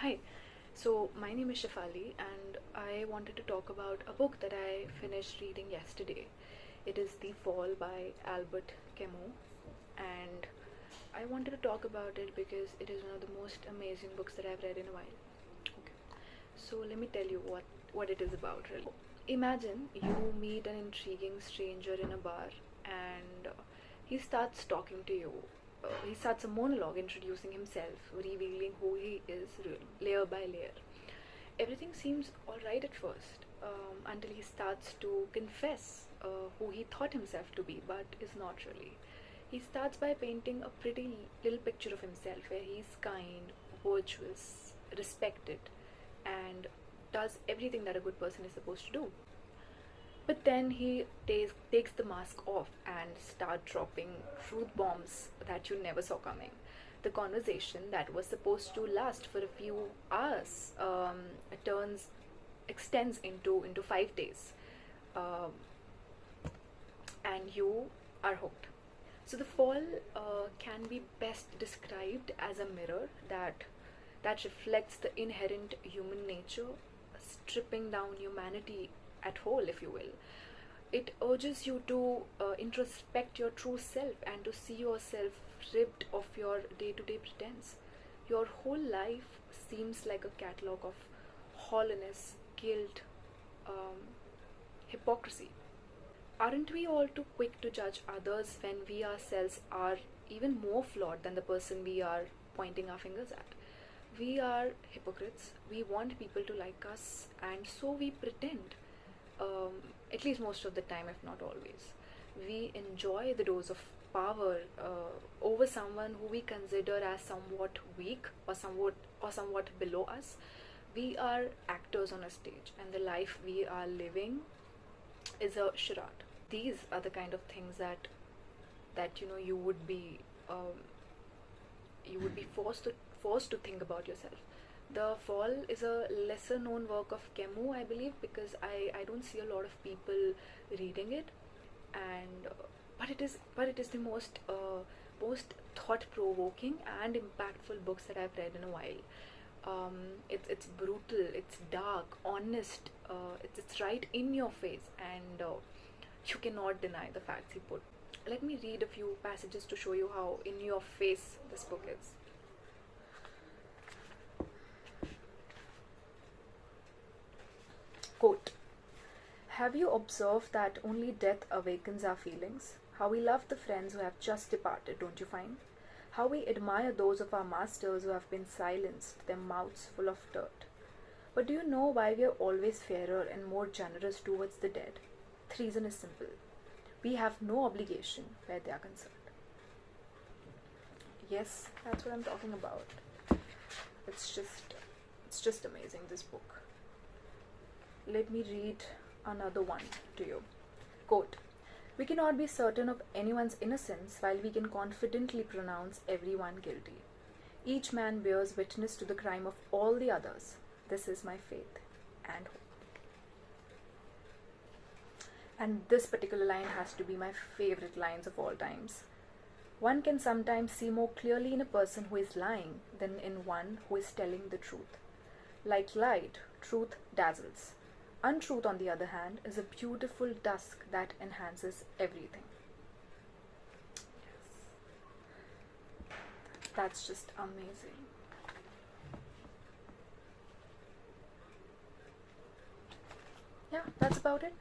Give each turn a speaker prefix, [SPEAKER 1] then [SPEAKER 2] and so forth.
[SPEAKER 1] Hi, so my name is Shafali, and I wanted to talk about a book that I finished reading yesterday. It is The Fall by Albert Camus, and I wanted to talk about it because it is one of the most amazing books that I've read in a while. Okay, so let me tell you what it is about, really. Imagine you meet an intriguing stranger in a bar, and he starts talking to you. He starts a monologue introducing himself, revealing who he is layer by layer. Everything seems alright at first, until he starts to confess who he thought himself to be, but is not really. He starts by painting a pretty little picture of himself where he's kind, virtuous, respected, and does everything that a good person is supposed to do. But then he takes the mask off and start dropping truth bombs that you never saw coming. The conversation that was supposed to last for a few hours turns extends into 5 days, um, and you are hooked. So the fall can be best described as a mirror that reflects the inherent human nature, stripping down humanity at whole, if you will. It urges you to introspect your true self and to see yourself ripped of your day-to-day pretense. Your whole life seems like a catalog of hollowness, guilt, um, hypocrisy. Aren't we all too quick to judge others when we ourselves are even more flawed than the person we are pointing our fingers at? We are hypocrites. We want people to like us, and so we pretend, at least most of the time, if not always. We enjoy the dose of power over someone who we consider as somewhat weak or somewhat below us. We are actors on a stage, and the life we are living is a charade. These are the kind of things that um, you would be forced to think about yourself. The Fall is a lesser known work of Camus, I believe, because I don't see a lot of people reading it, and but it is the most thought provoking and impactful books that I've read in a while. It's brutal, it's dark, honest, it's right in your face, and you cannot deny the facts he put. Let me read a few passages to show you how in your face this book is. Quote, have you observed that only death awakens our feelings? How we love the friends who have just departed, don't you find? How we admire those of our masters who have been silenced, their mouths full of dirt. But do you know why we are always fairer and more generous towards the dead? The reason is simple. We have no obligation where they are concerned. Yes, that's what I'm talking about. It's just amazing, this book. Let me read another one to you. Quote, we cannot be certain of anyone's innocence while we can confidently pronounce everyone guilty. Each man bears witness to the crime of all the others. This is my faith and hope. And this particular line has to be my favorite lines of all times. One can sometimes see more clearly in a person who is lying than in one who is telling the truth. Like light, truth dazzles. Untruth, on the other hand, is a beautiful dusk that enhances everything. Yes. That's just amazing. Yeah, that's about it.